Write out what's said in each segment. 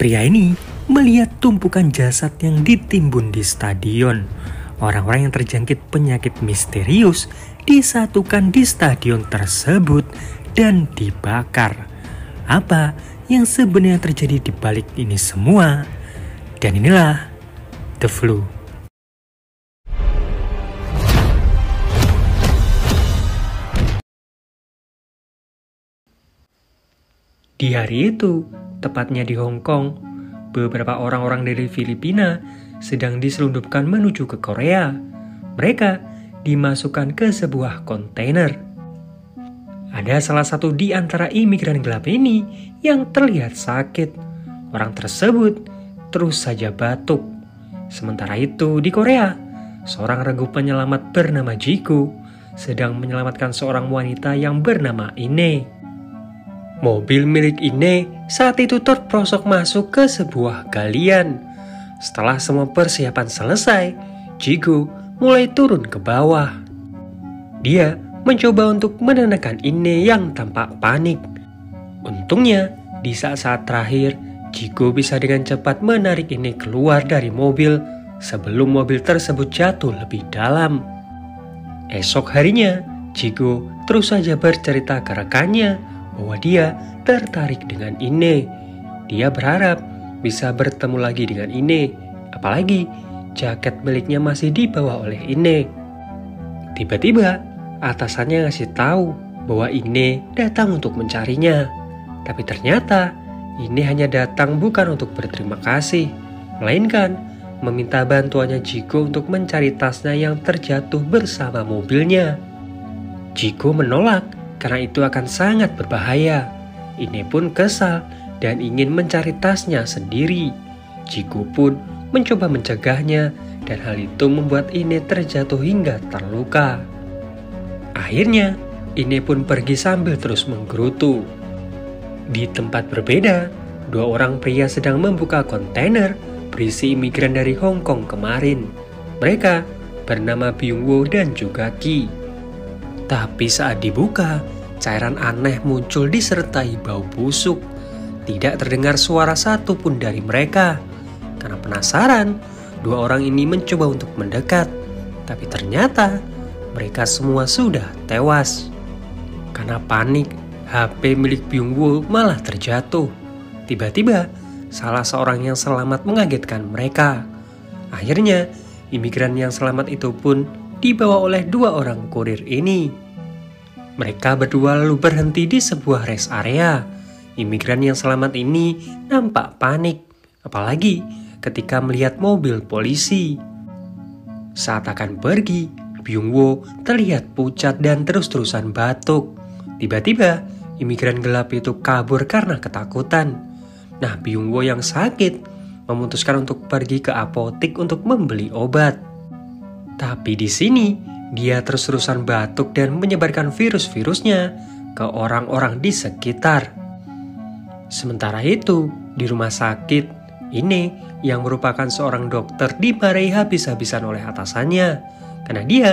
Pria ini melihat tumpukan jasad yang ditimbun di stadion. Orang-orang yang terjangkit penyakit misterius disatukan di stadion tersebut dan dibakar. Apa yang sebenarnya terjadi di balik ini semua? Dan inilah The Flu. Di hari itu, tepatnya di Hong Kong, beberapa orang-orang dari Filipina sedang diselundupkan menuju ke Korea. Mereka dimasukkan ke sebuah kontainer. Ada salah satu di antara imigran gelap ini yang terlihat sakit. Orang tersebut terus saja batuk. Sementara itu di Korea, seorang regu penyelamat bernama Jigo sedang menyelamatkan seorang wanita yang bernama Ine. Mobil milik Ine saat itu terprosok masuk ke sebuah galian. Setelah semua persiapan selesai, Jigo mulai turun ke bawah. Dia mencoba untuk menenangkan Ine yang tampak panik. Untungnya, di saat-saat terakhir, Jigo bisa dengan cepat menarik Ine keluar dari mobil sebelum mobil tersebut jatuh lebih dalam. Esok harinya, Jigo terus saja bercerita ke rekannya bahwa dia tertarik dengan Ine. Dia berharap bisa bertemu lagi dengan Ine, apalagi jaket miliknya masih dibawa oleh Ine. Tiba-tiba atasannya ngasih tahu bahwa Ine datang untuk mencarinya. Tapi ternyata Ine hanya datang bukan untuk berterima kasih, melainkan meminta bantuannya Jigo untuk mencari tasnya yang terjatuh bersama mobilnya. Jigo menolak karena itu akan sangat berbahaya. Ine pun kesal dan ingin mencari tasnya sendiri. Jigo pun mencoba mencegahnya dan hal itu membuat Ine terjatuh hingga terluka. Akhirnya, Ine pun pergi sambil terus menggerutu. Di tempat berbeda, dua orang pria sedang membuka kontainer berisi imigran dari Hong Kong kemarin. Mereka bernama Byung-woo dan juga Ki. Tapi saat dibuka, cairan aneh muncul disertai bau busuk. Tidak terdengar suara satu pun dari mereka. Karena penasaran, dua orang ini mencoba untuk mendekat. Tapi ternyata mereka semua sudah tewas. Karena panik, HP milik Byung-woo malah terjatuh. Tiba-tiba, salah seorang yang selamat mengagetkan mereka. Akhirnya, imigran yang selamat itu pun dibawa oleh dua orang kurir ini. Mereka berdua lalu berhenti di sebuah rest area. Imigran yang selamat ini nampak panik, apalagi ketika melihat mobil polisi. Saat akan pergi, Byung-woo terlihat pucat dan terus-terusan batuk. Tiba-tiba, imigran gelap itu kabur karena ketakutan. Nah, Byung-woo yang sakit memutuskan untuk pergi ke apotik untuk membeli obat. Tapi di sini, dia terus-terusan batuk dan menyebarkan virus-virusnya ke orang-orang di sekitar. Sementara itu, di rumah sakit, Ine yang merupakan seorang dokter dimarahi habis-habisan oleh atasannya karena dia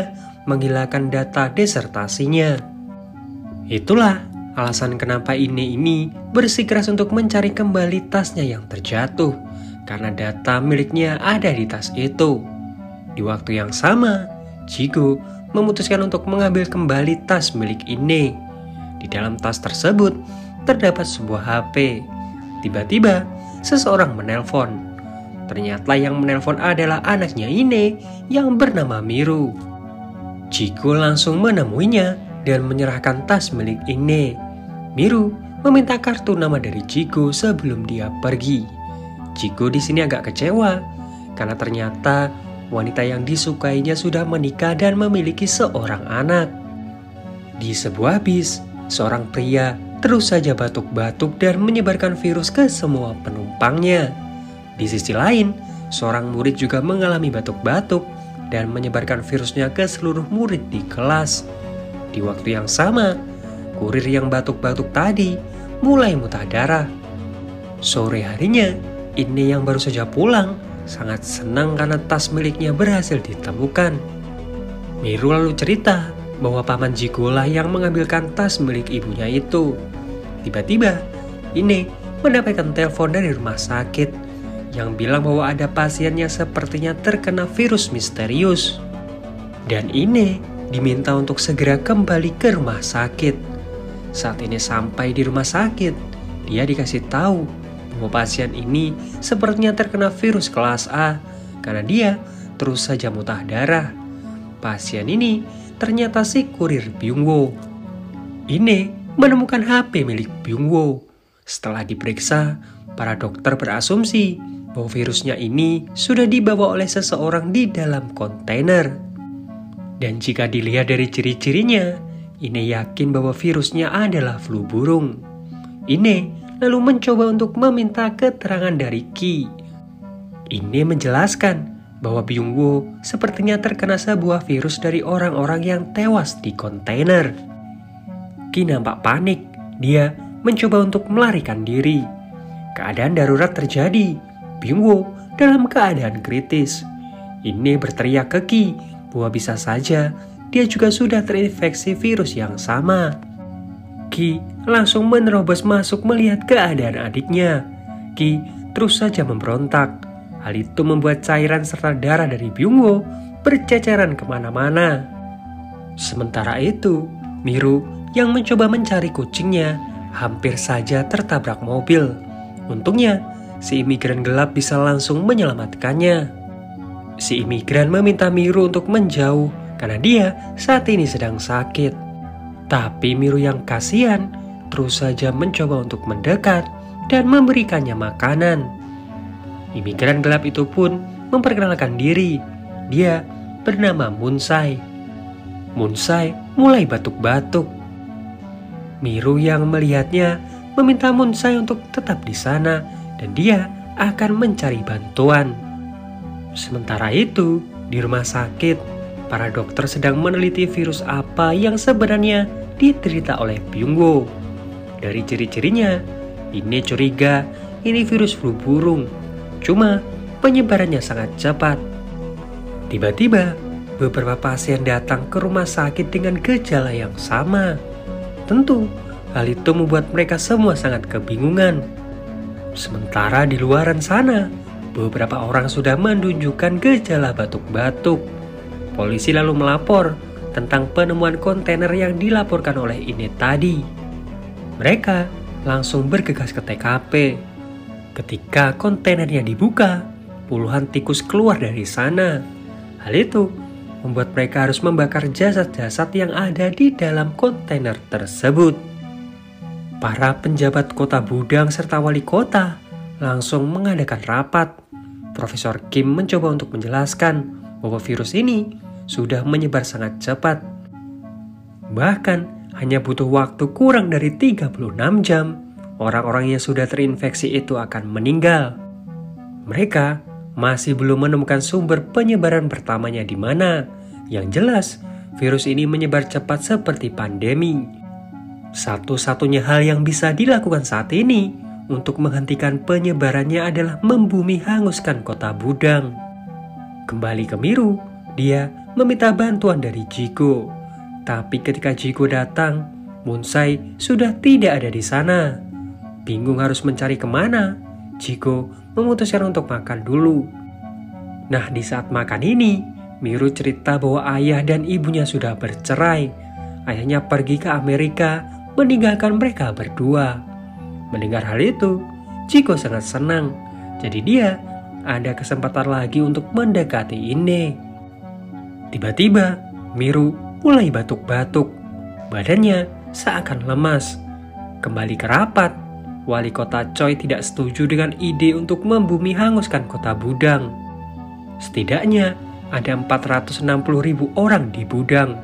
menghilangkan data disertasinya. Itulah alasan kenapa Ine ini bersikeras untuk mencari kembali tasnya yang terjatuh karena data miliknya ada di tas itu. Di waktu yang sama, Jigo memutuskan untuk mengambil kembali tas milik Ine. Di dalam tas tersebut terdapat sebuah HP. Tiba-tiba seseorang menelpon. Ternyata yang menelpon adalah anaknya Ine yang bernama Miru. Jigo langsung menemuinya dan menyerahkan tas milik Ine. Miru meminta kartu nama dari Jigo sebelum dia pergi. Jigo di sini agak kecewa karena ternyata wanita yang disukainya sudah menikah dan memiliki seorang anak. Di sebuah bis, seorang pria terus saja batuk-batuk dan menyebarkan virus ke semua penumpangnya. Di sisi lain, seorang murid juga mengalami batuk-batuk dan menyebarkan virusnya ke seluruh murid di kelas. Di waktu yang sama, kurir yang batuk-batuk tadi mulai muntah darah. Sore harinya, Ine yang baru saja pulang sangat senang karena tas miliknya berhasil ditemukan. Miru lalu cerita bahwa paman Jigo lah yang mengambilkan tas milik ibunya itu. Tiba-tiba, Ine mendapatkan telepon dari rumah sakit yang bilang bahwa ada pasiennya sepertinya terkena virus misterius. Dan Ine diminta untuk segera kembali ke rumah sakit. Saat Ine sampai di rumah sakit, dia dikasih tahu bahwa pasien ini sepertinya terkena virus kelas A karena dia terus saja muntah darah. Pasien ini ternyata si kurir Byung-woo. Ine menemukan HP milik Byung-woo. Setelah diperiksa, para dokter berasumsi bahwa virusnya ini sudah dibawa oleh seseorang di dalam kontainer. Dan jika dilihat dari ciri-cirinya, Ine yakin bahwa virusnya adalah flu burung. Ine lalu mencoba untuk meminta keterangan dari Ki. Ine menjelaskan bahwa Byung-woo sepertinya terkena sebuah virus dari orang-orang yang tewas di kontainer. Ki nampak panik. Dia mencoba untuk melarikan diri. Keadaan darurat terjadi. Byung-woo dalam keadaan kritis. Ine berteriak ke Ki bahwa bisa saja dia juga sudah terinfeksi virus yang sama. Ki langsung menerobos masuk melihat keadaan adiknya. Ki terus saja memberontak. Hal itu membuat cairan serta darah dari Byung-woo berceceran kemana-mana. Sementara itu, Miru yang mencoba mencari kucingnya hampir saja tertabrak mobil. Untungnya, si imigran gelap bisa langsung menyelamatkannya. Si imigran meminta Miru untuk menjauh karena dia saat ini sedang sakit. Tapi Miru yang kasihan terus saja mencoba untuk mendekat dan memberikannya makanan. Imigran gelap itu pun memperkenalkan diri. Dia bernama Munsai. Munsai mulai batuk-batuk. Miru yang melihatnya meminta Munsai untuk tetap di sana dan dia akan mencari bantuan. Sementara itu, di rumah sakit, para dokter sedang meneliti virus apa yang sebenarnya diderita oleh Byung-woo. Dari ciri-cirinya, Ine curiga ini virus flu burung. Cuma penyebarannya sangat cepat. Tiba-tiba, beberapa pasien datang ke rumah sakit dengan gejala yang sama. Tentu, hal itu membuat mereka semua sangat kebingungan. Sementara di luaran sana, beberapa orang sudah menunjukkan gejala batuk-batuk. Polisi lalu melapor tentang penemuan kontainer yang dilaporkan oleh Ine tadi. Mereka langsung bergegas ke TKP. Ketika kontainernya dibuka, puluhan tikus keluar dari sana. Hal itu membuat mereka harus membakar jasad-jasad yang ada di dalam kontainer tersebut. Para penjabat kota Budang serta wali kota langsung mengadakan rapat. Profesor Kim mencoba untuk menjelaskan bahwa virus ini sudah menyebar sangat cepat. Bahkan hanya butuh waktu kurang dari 36 jam, orang-orang yang sudah terinfeksi itu akan meninggal. Mereka masih belum menemukan sumber penyebaran pertamanya di mana. Yang jelas, virus ini menyebar cepat seperti pandemi. Satu-satunya hal yang bisa dilakukan saat ini untuk menghentikan penyebarannya adalah membumi hanguskan kota Budang. Kembali ke Miru, dia meminta bantuan dari Jigo. Tapi ketika Jigo datang, Munsai sudah tidak ada di sana. Bingung harus mencari kemana, Jigo memutuskan untuk makan dulu. Nah, di saat makan ini, Miru cerita bahwa ayah dan ibunya sudah bercerai. Ayahnya pergi ke Amerika, meninggalkan mereka berdua. Mendengar hal itu, Jigo sangat senang. Jadi dia ada kesempatan lagi untuk mendekati Ine. Tiba-tiba, Miru mulai batuk-batuk. Badannya seakan lemas. Kembali ke rapat, wali kota Choi tidak setuju dengan ide untuk membumi hanguskan kota Budang. Setidaknya ada 460.000 orang di Budang.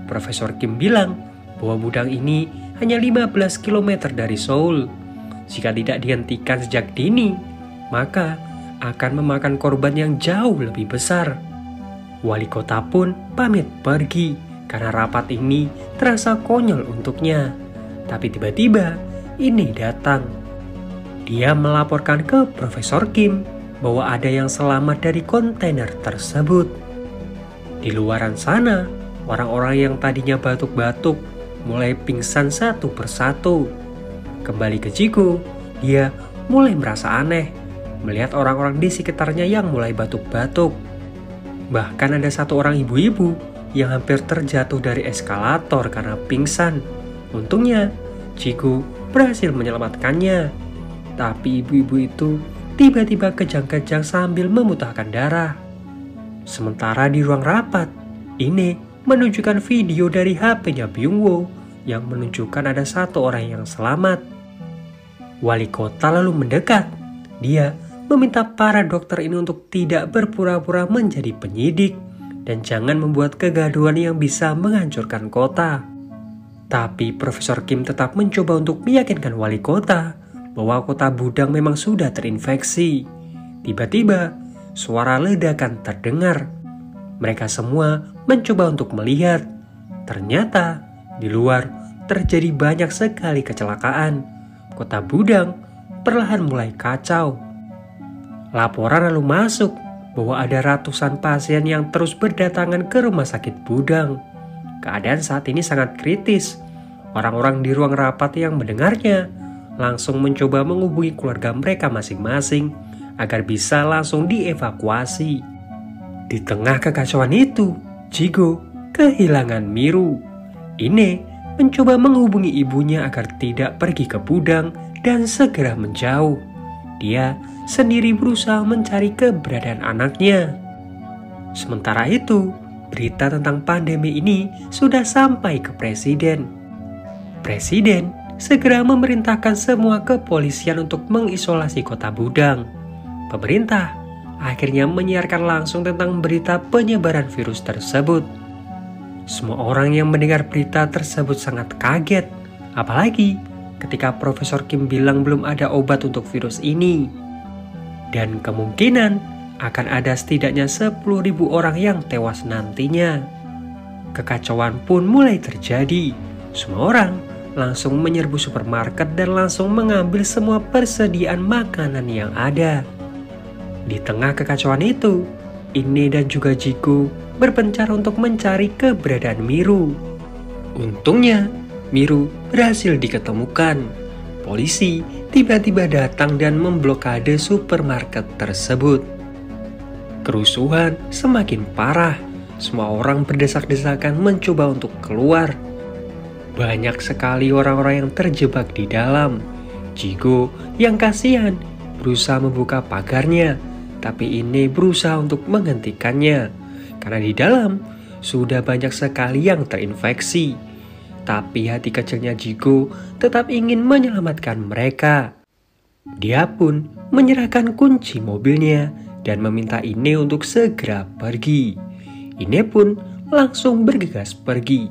Profesor Kim bilang bahwa Budang ini hanya 15 km dari Seoul. Jika tidak dihentikan sejak dini, maka akan memakan korban yang jauh lebih besar. Wali kota pun pamit pergi karena rapat ini terasa konyol untuknya. Tapi tiba-tiba ini datang. Dia melaporkan ke Profesor Kim bahwa ada yang selamat dari kontainer tersebut. Di luaran sana, orang-orang yang tadinya batuk-batuk mulai pingsan satu persatu. Kembali ke Jigo, Dia mulai merasa aneh melihat orang-orang di sekitarnya yang mulai batuk-batuk. Bahkan ada satu orang ibu-ibu yang hampir terjatuh dari eskalator karena pingsan. Untungnya, Jigo berhasil menyelamatkannya. Tapi ibu-ibu itu tiba-tiba kejang-kejang sambil memuntahkan darah. Sementara di ruang rapat, ini menunjukkan video dari HP-nya Byung-woo yang menunjukkan ada satu orang yang selamat. Wali kota lalu mendekat. Dia meminta para dokter ini untuk tidak berpura-pura menjadi penyidik dan jangan membuat kegaduhan yang bisa menghancurkan kota. Tapi Profesor Kim tetap mencoba untuk meyakinkan wali kota bahwa kota Budang memang sudah terinfeksi. Tiba-tiba, suara ledakan terdengar. Mereka semua mencoba untuk melihat. Ternyata, di luar terjadi banyak sekali kecelakaan. Kota Budang perlahan mulai kacau. Laporan lalu masuk bahwa ada ratusan pasien yang terus berdatangan ke rumah sakit Budang. Keadaan saat ini sangat kritis. Orang-orang di ruang rapat yang mendengarnya langsung mencoba menghubungi keluarga mereka masing-masing agar bisa langsung dievakuasi. Di tengah kekacauan itu, Jigo kehilangan Miru. Ine mencoba menghubungi ibunya agar tidak pergi ke Budang dan segera menjauh. Dia sendiri berusaha mencari keberadaan anaknya. Sementara itu, berita tentang pandemi ini sudah sampai ke presiden. Presiden segera memerintahkan semua kepolisian untuk mengisolasi kota Budang. Pemerintah akhirnya menyiarkan langsung tentang berita penyebaran virus tersebut. Semua orang yang mendengar berita tersebut sangat kaget, apalagi ketika Profesor Kim bilang belum ada obat untuk virus ini. Dan kemungkinan akan ada setidaknya 10.000 orang yang tewas nantinya. Kekacauan pun mulai terjadi. Semua orang langsung menyerbu supermarket dan langsung mengambil semua persediaan makanan yang ada. Di tengah kekacauan itu, Ine dan juga Jigo berpencar untuk mencari keberadaan Miru. Untungnya, Miru berhasil diketemukan. Polisi tiba-tiba datang dan memblokade supermarket tersebut. Kerusuhan semakin parah. Semua orang berdesak-desakan mencoba untuk keluar. Banyak sekali orang-orang yang terjebak di dalam. Jigo yang kasihan berusaha membuka pagarnya, tapi ini berusaha untuk menghentikannya. Karena di dalam sudah banyak sekali yang terinfeksi. Tapi hati kecilnya Jigo tetap ingin menyelamatkan mereka. Dia pun menyerahkan kunci mobilnya dan meminta Ine untuk segera pergi. Ine pun langsung bergegas pergi.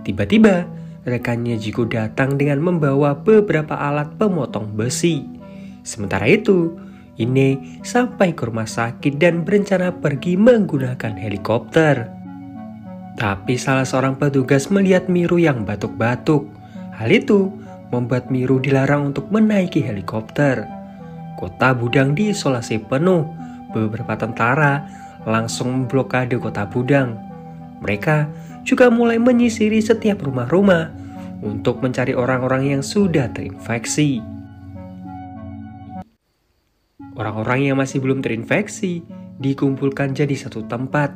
Tiba-tiba rekannya Jigo datang dengan membawa beberapa alat pemotong besi. Sementara itu, Ine sampai ke rumah sakit dan berencana pergi menggunakan helikopter. Tapi salah seorang petugas melihat Miru yang batuk-batuk. Hal itu membuat Miru dilarang untuk menaiki helikopter. Kota Budang diisolasi penuh. Beberapa tentara langsung memblokade kota Budang. Mereka juga mulai menyisiri setiap rumah-rumah untuk mencari orang-orang yang sudah terinfeksi. Orang-orang yang masih belum terinfeksi dikumpulkan jadi satu tempat.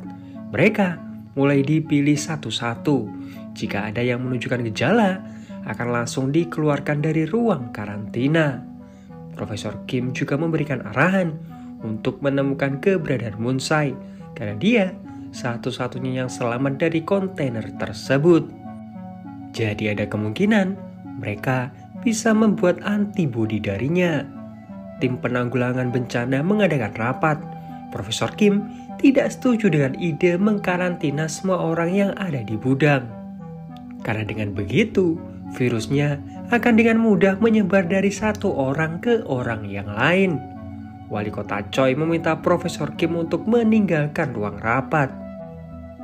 Mereka mulai dipilih satu-satu. Jika ada yang menunjukkan gejala, akan langsung dikeluarkan dari ruang karantina. Profesor Kim juga memberikan arahan untuk menemukan keberadaan Moonsai, karena dia satu-satunya yang selamat dari kontainer tersebut. Jadi ada kemungkinan mereka bisa membuat antibodi darinya. Tim penanggulangan bencana mengadakan rapat. Profesor Kim tidak setuju dengan ide mengkarantina semua orang yang ada di Budang. Karena dengan begitu, virusnya akan dengan mudah menyebar dari satu orang ke orang yang lain. Wali kota Choi meminta Profesor Kim untuk meninggalkan ruang rapat.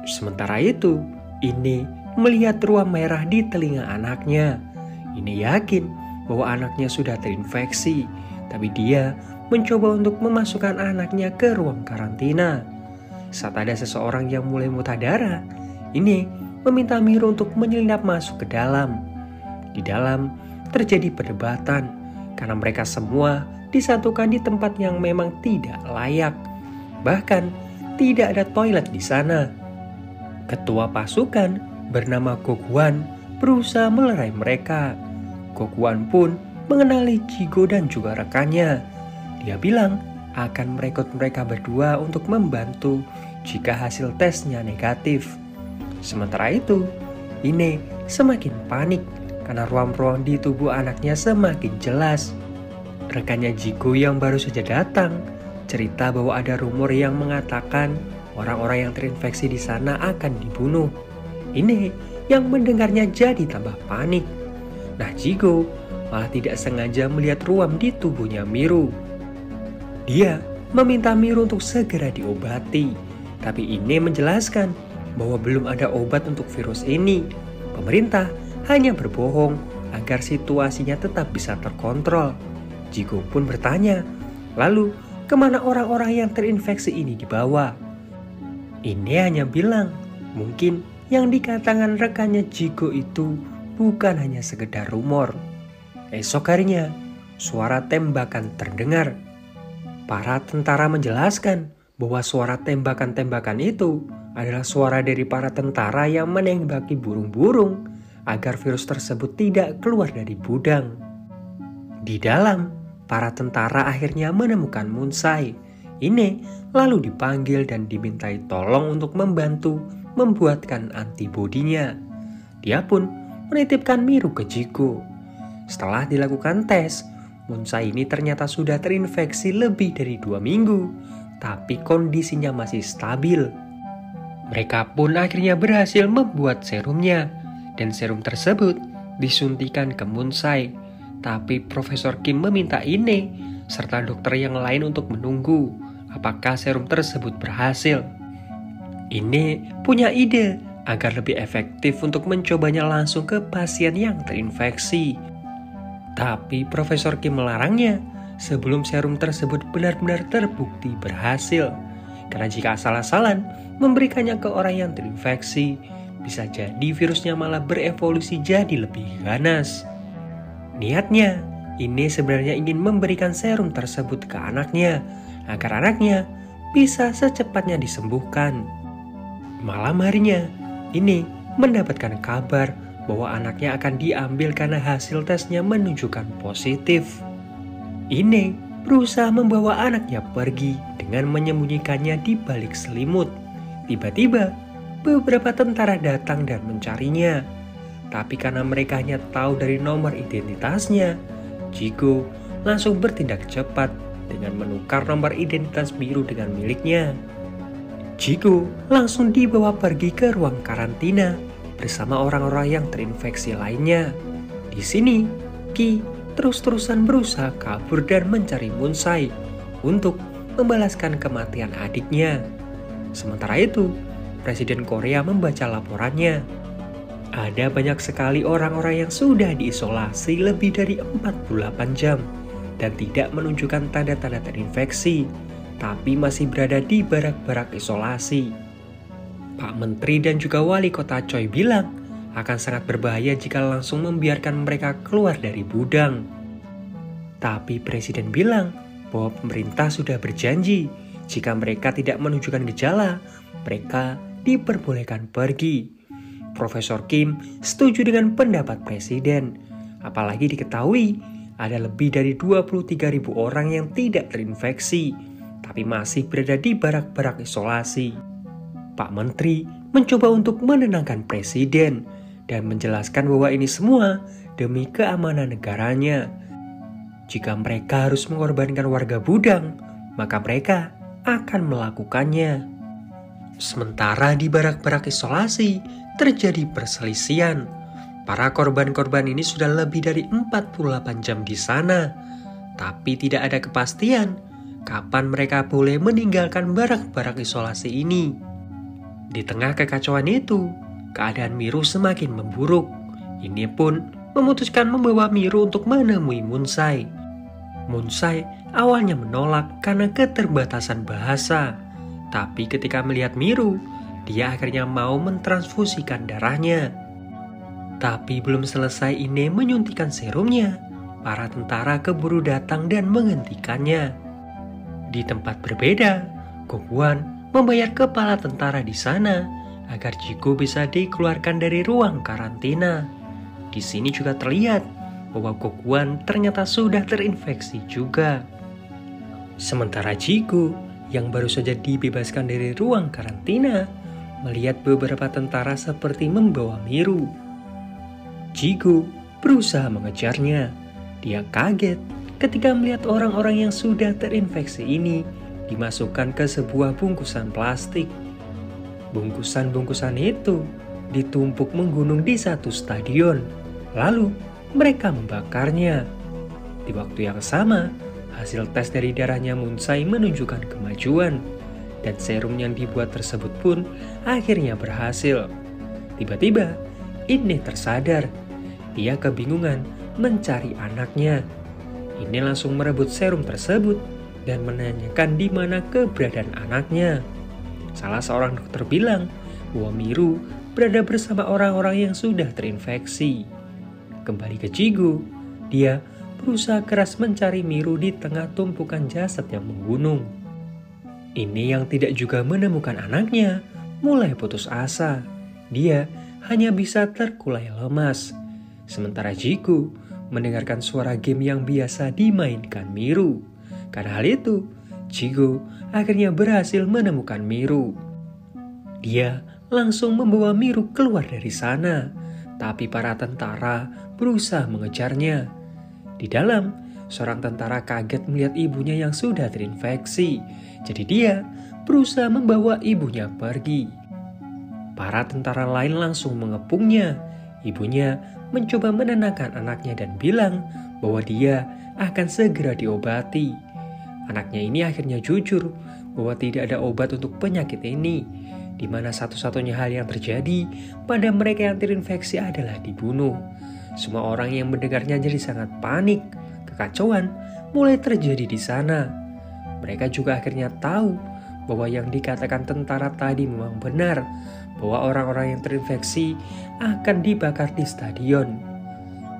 Sementara itu, Ine melihat ruang merah di telinga anaknya. Ine yakin bahwa anaknya sudah terinfeksi, tapi dia mencoba untuk memasukkan anaknya ke ruang karantina. Saat ada seseorang yang mulai muntah darah, Ine meminta Miru untuk menyelinap masuk ke dalam. Di dalam terjadi perdebatan karena mereka semua disatukan di tempat yang memang tidak layak. Bahkan tidak ada toilet di sana. Ketua pasukan bernama Goguan berusaha melerai mereka. Goguan pun mengenali Jigo dan juga rekannya. Dia bilang akan merekrut mereka berdua untuk membantu jika hasil tesnya negatif. Sementara itu, Ine semakin panik karena ruam-ruam di tubuh anaknya semakin jelas. Rekannya Jigo yang baru saja datang cerita bahwa ada rumor yang mengatakan orang-orang yang terinfeksi di sana akan dibunuh. Ine yang mendengarnya jadi tambah panik. Nah, Jigo malah tidak sengaja melihat ruam di tubuhnya Miru. Dia meminta Miru untuk segera diobati, tapi Ine menjelaskan bahwa belum ada obat untuk virus ini. Pemerintah hanya berbohong agar situasinya tetap bisa terkontrol. Jigo pun bertanya, lalu kemana orang-orang yang terinfeksi ini dibawa? Ine hanya bilang, mungkin yang dikatakan rekannya Jigo itu bukan hanya sekedar rumor. Esok harinya, suara tembakan terdengar. Para tentara menjelaskan bahwa suara tembakan-tembakan itu adalah suara dari para tentara yang menembaki burung-burung agar virus tersebut tidak keluar dari gudang. Di dalam, para tentara akhirnya menemukan Munsai. Ine lalu dipanggil dan dimintai tolong untuk membantu membuatkan antibodinya. Dia pun menitipkan Miru ke Jigo. Setelah dilakukan tes, Munsai ini ternyata sudah terinfeksi lebih dari 2 minggu, tapi kondisinya masih stabil. Mereka pun akhirnya berhasil membuat serumnya, dan serum tersebut disuntikan ke Munsai. Tapi Profesor Kim meminta Ine serta dokter yang lain untuk menunggu apakah serum tersebut berhasil. Ine punya ide agar lebih efektif untuk mencobanya langsung ke pasien yang terinfeksi. Tapi Profesor Kim melarangnya sebelum serum tersebut benar-benar terbukti berhasil. Karena jika asal-asalan memberikannya ke orang yang terinfeksi, bisa jadi virusnya malah berevolusi jadi lebih ganas. Niatnya, Ine sebenarnya ingin memberikan serum tersebut ke anaknya, agar anaknya bisa secepatnya disembuhkan. Malam harinya, Ine mendapatkan kabar bahwa anaknya akan diambil karena hasil tesnya menunjukkan positif. Ine berusaha membawa anaknya pergi dengan menyembunyikannya di balik selimut. Tiba-tiba, beberapa tentara datang dan mencarinya. Tapi karena mereka hanya tahu dari nomor identitasnya, Jigo langsung bertindak cepat dengan menukar nomor identitas Miru dengan miliknya. Jigo langsung dibawa pergi ke ruang karantina bersama orang-orang yang terinfeksi lainnya. Di sini, Ki terus-terusan berusaha kabur dan mencari Munsai untuk membalaskan kematian adiknya. Sementara itu, Presiden Korea membaca laporannya. Ada banyak sekali orang-orang yang sudah diisolasi lebih dari 48 jam dan tidak menunjukkan tanda-tanda terinfeksi, tapi masih berada di barak-barak isolasi. Pak Menteri dan juga Wali Kota Choi bilang akan sangat berbahaya jika langsung membiarkan mereka keluar dari gudang. Tapi Presiden bilang bahwa pemerintah sudah berjanji jika mereka tidak menunjukkan gejala, mereka diperbolehkan pergi. Profesor Kim setuju dengan pendapat Presiden, apalagi diketahui ada lebih dari 23.000 orang yang tidak terinfeksi, tapi masih berada di barak-barak isolasi. Pak Menteri mencoba untuk menenangkan Presiden dan menjelaskan bahwa ini semua demi keamanan negaranya. Jika mereka harus mengorbankan warga gudang, maka mereka akan melakukannya. Sementara di barak-barak isolasi terjadi perselisihan. Para korban-korban ini sudah lebih dari 48 jam di sana, tapi tidak ada kepastian kapan mereka boleh meninggalkan barak-barak isolasi ini. Di tengah kekacauan itu, keadaan Miru semakin memburuk. Ini pun memutuskan membawa Miru untuk menemui Munsai. Munsai awalnya menolak karena keterbatasan bahasa, tapi ketika melihat Miru, dia akhirnya mau mentransfusikan darahnya. Tapi belum selesai Ine menyuntikkan serumnya, para tentara keburu datang dan menghentikannya. Di tempat berbeda, Gokwan membayar kepala tentara di sana agar Jigo bisa dikeluarkan dari ruang karantina. Di sini juga terlihat bahwa Gokwan ternyata sudah terinfeksi juga. Sementara Jigo yang baru saja dibebaskan dari ruang karantina melihat beberapa tentara seperti membawa Miru. Jigo berusaha mengejarnya. Dia kaget ketika melihat orang-orang yang sudah terinfeksi ini dimasukkan ke sebuah bungkusan plastik. Bungkusan-bungkusan itu ditumpuk menggunung di satu stadion. Lalu mereka membakarnya. Di waktu yang sama, hasil tes dari darahnya Munsai menunjukkan kemajuan. Dan serum yang dibuat tersebut pun akhirnya berhasil. Tiba-tiba, Inne tersadar. Dia kebingungan mencari anaknya. Inne langsung merebut serum tersebut dan menanyakan di mana keberadaan anaknya. Salah seorang dokter bilang bahwa Miru berada bersama orang-orang yang sudah terinfeksi. Kembali ke Jigo, dia berusaha keras mencari Miru di tengah tumpukan jasad yang menggunung. Ini yang tidak juga menemukan anaknya, mulai putus asa. Dia hanya bisa terkulai lemas. Sementara Jigo mendengarkan suara game yang biasa dimainkan Miru. Karena hal itu, Jigo akhirnya berhasil menemukan Miru. Dia langsung membawa Miru keluar dari sana, tapi para tentara berusaha mengejarnya. Di dalam, seorang tentara kaget melihat ibunya yang sudah terinfeksi. Jadi dia berusaha membawa ibunya pergi. Para tentara lain langsung mengepungnya. Ibunya mencoba menenangkan anaknya dan bilang bahwa dia akan segera diobati. Anaknya ini akhirnya jujur bahwa tidak ada obat untuk penyakit ini, di mana satu-satunya hal yang terjadi pada mereka yang terinfeksi adalah dibunuh. Semua orang yang mendengarnya jadi sangat panik. Kekacauan mulai terjadi di sana. Mereka juga akhirnya tahu bahwa yang dikatakan tentara tadi memang benar, bahwa orang-orang yang terinfeksi akan dibakar di stadion.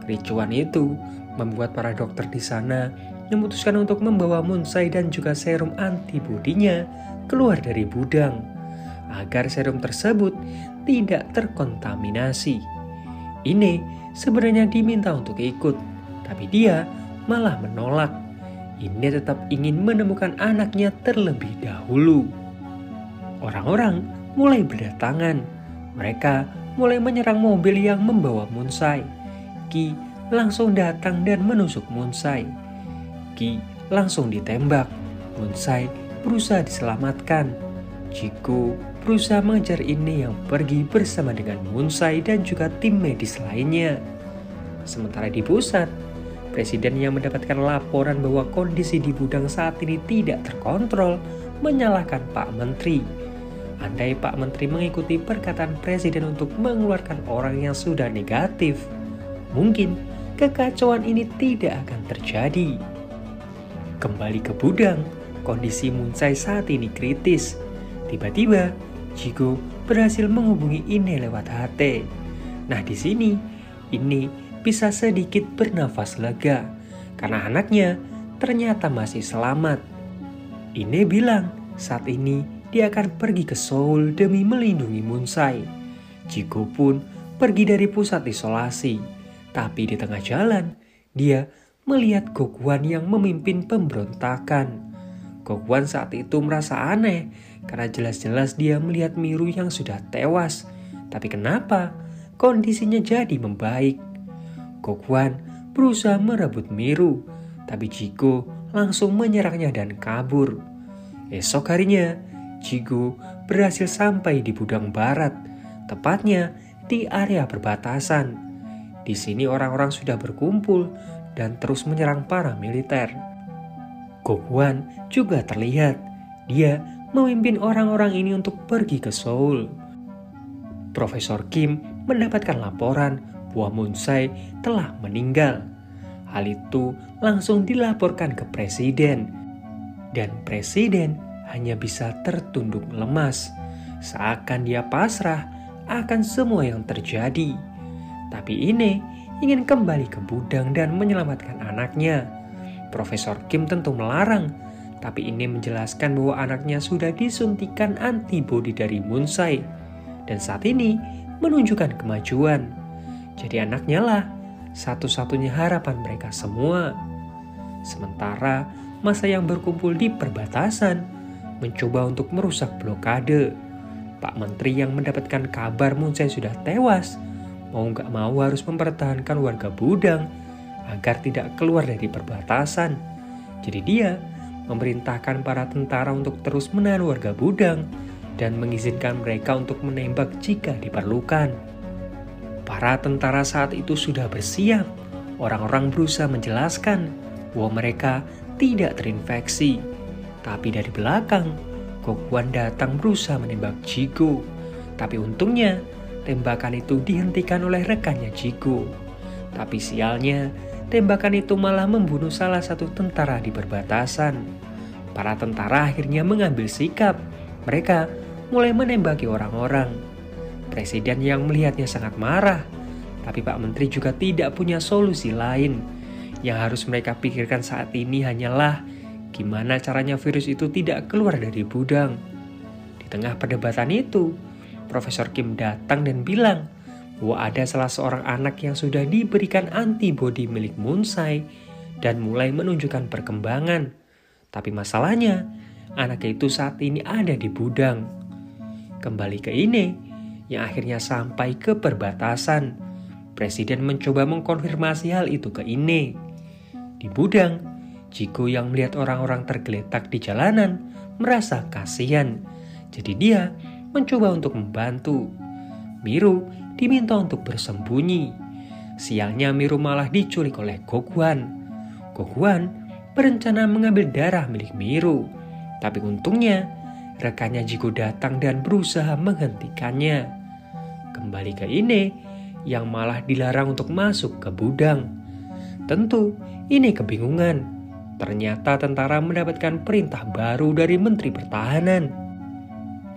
Kericuan itu membuat para dokter di sana memutuskan untuk membawa Munsai dan juga serum antibodinya keluar dari gudang, agar serum tersebut tidak terkontaminasi. Ini sebenarnya diminta untuk ikut, tapi dia malah menolak. Inne tetap ingin menemukan anaknya terlebih dahulu. Orang-orang mulai berdatangan. Mereka mulai menyerang mobil yang membawa Munsai. Ki langsung datang dan menusuk Munsai. Ki langsung ditembak. Munsai berusaha diselamatkan. Jigo berusaha mengejar Inne yang pergi bersama dengan Munsai dan juga tim medis lainnya. Sementara di pusat, Presiden yang mendapatkan laporan bahwa kondisi di gudang saat ini tidak terkontrol menyalahkan Pak Menteri. Andai Pak Menteri mengikuti perkataan Presiden untuk mengeluarkan orang yang sudah negatif, mungkin kekacauan ini tidak akan terjadi. Kembali ke gudang, kondisi Munsai saat ini kritis. Tiba-tiba, Jigo berhasil menghubungi Inne lewat HT. Nah di sini, Inne bisa sedikit bernafas lega karena anaknya ternyata masih selamat. Inne bilang saat ini dia akan pergi ke Seoul demi melindungi Munsai. Jigo pun pergi dari pusat isolasi, tapi di tengah jalan dia melihat Gokwan yang memimpin pemberontakan. Gokwan saat itu merasa aneh karena jelas-jelas dia melihat Miru yang sudah tewas. Tapi kenapa kondisinya jadi membaik? Gokwan berusaha merebut Miru, tapi Jigo langsung menyerangnya dan kabur. Esok harinya, Jigo berhasil sampai di gudang barat, tepatnya di area perbatasan. Di sini orang-orang sudah berkumpul dan terus menyerang para militer. Gokwan juga terlihat, dia memimpin orang-orang ini untuk pergi ke Seoul. Profesor Kim mendapatkan laporan bahwa Munsai telah meninggal. Hal itu langsung dilaporkan ke Presiden. Dan Presiden hanya bisa tertunduk lemas, seakan dia pasrah akan semua yang terjadi. Tapi Inne ingin kembali ke gudang dan menyelamatkan anaknya. Profesor Kim tentu melarang, tapi ini menjelaskan bahwa anaknya sudah disuntikan antibodi dari Moonsai dan saat ini menunjukkan kemajuan. Jadi anaknya lah satu-satunya harapan mereka semua. Sementara massa yang berkumpul di perbatasan mencoba untuk merusak blokade. Pak Menteri yang mendapatkan kabar Moonsai sudah tewas mau gak mau harus mempertahankan warga Budang agar tidak keluar dari perbatasan. Jadi dia memerintahkan para tentara untuk terus menahan warga Budang dan mengizinkan mereka untuk menembak jika diperlukan. Para tentara saat itu sudah bersiap. Orang-orang berusaha menjelaskan bahwa mereka tidak terinfeksi. Tapi dari belakang, Gokwan datang berusaha menembak Jigo. Tapi untungnya, tembakan itu dihentikan oleh rekannya Jigo. Tapi sialnya, tembakan itu malah membunuh salah satu tentara di perbatasan. Para tentara akhirnya mengambil sikap. Mereka mulai menembaki orang-orang. Presiden yang melihatnya sangat marah. Tapi Pak Menteri juga tidak punya solusi lain. Yang harus mereka pikirkan saat ini hanyalah gimana caranya virus itu tidak keluar dari Budang. Di tengah perdebatan itu, Profesor Kim datang dan bilang bahwa ada salah seorang anak yang sudah diberikan antibodi milik Moonsai dan mulai menunjukkan perkembangan. Tapi masalahnya, anak itu saat ini ada di Budang. Kembali ke Ine, yang akhirnya sampai ke perbatasan. Presiden mencoba mengkonfirmasi hal itu ke Ine. Di Budang, Jigo yang melihat orang-orang tergeletak di jalanan merasa kasihan. Jadi dia mencoba untuk membantu. Miru diminta untuk bersembunyi. Sialnya Miru malah diculik oleh Gokwan. Gokwan berencana mengambil darah milik Miru. Tapi untungnya rekannya Jigo datang dan berusaha menghentikannya. Kembali ke Ine yang malah dilarang untuk masuk ke Budang. Tentu Ine kebingungan. Ternyata tentara mendapatkan perintah baru dari Menteri Pertahanan.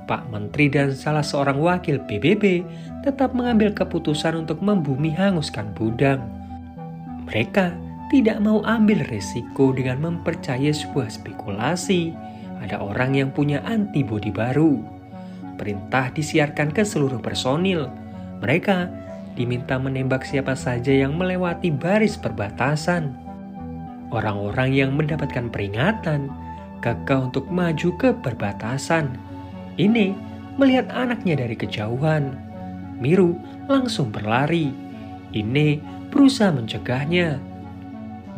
Pak Menteri dan salah seorang wakil PBB tetap mengambil keputusan untuk membumi hanguskan Budang. Mereka tidak mau ambil resiko dengan mempercayai sebuah spekulasi ada orang yang punya antibodi baru. Perintah disiarkan ke seluruh personil. Mereka diminta menembak siapa saja yang melewati baris perbatasan. Orang-orang yang mendapatkan peringatan gagah untuk maju ke perbatasan. Ine melihat anaknya dari kejauhan. Miru langsung berlari. Ine berusaha mencegahnya.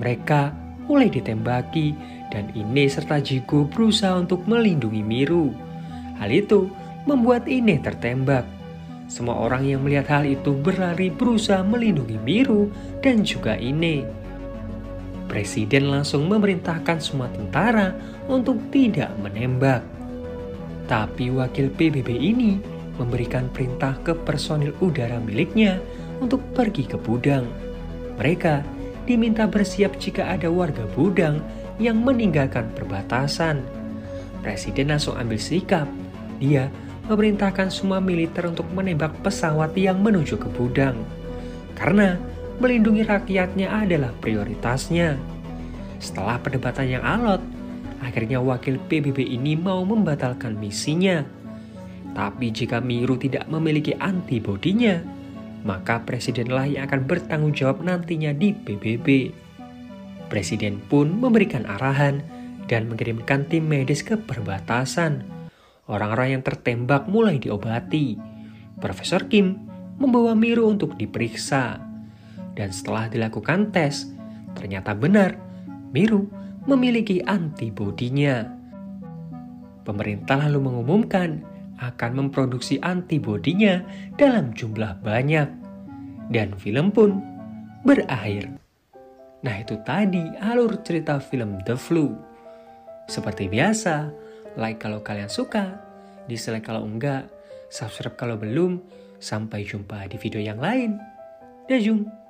Mereka mulai ditembaki dan Ine serta Jigo berusaha untuk melindungi Miru. Hal itu membuat Ine tertembak. Semua orang yang melihat hal itu berlari berusaha melindungi Miru dan juga Ine. Presiden langsung memerintahkan semua tentara untuk tidak menembak. Tapi wakil PBB ini memberikan perintah ke personil udara miliknya untuk pergi ke Budang. Mereka diminta bersiap jika ada warga Budang yang meninggalkan perbatasan. Presiden langsung ambil sikap. Dia memerintahkan semua militer untuk menembak pesawat yang menuju ke Budang. Karena melindungi rakyatnya adalah prioritasnya. Setelah perdebatan yang alot, akhirnya wakil PBB ini mau membatalkan misinya. Tapi jika Miru tidak memiliki antibodinya, maka presidenlah yang akan bertanggung jawab nantinya di PBB. Presiden pun memberikan arahan dan mengirimkan tim medis ke perbatasan. Orang-orang yang tertembak mulai diobati. Profesor Kim membawa Miru untuk diperiksa. Dan setelah dilakukan tes, ternyata benar Miru memiliki antibodinya. Pemerintah lalu mengumumkan akan memproduksi antibodinya dalam jumlah banyak. Dan film pun berakhir. Nah itu tadi alur cerita film The Flu. Seperti biasa, like kalau kalian suka, dislike kalau enggak, subscribe kalau belum. Sampai jumpa di video yang lain. Dajung.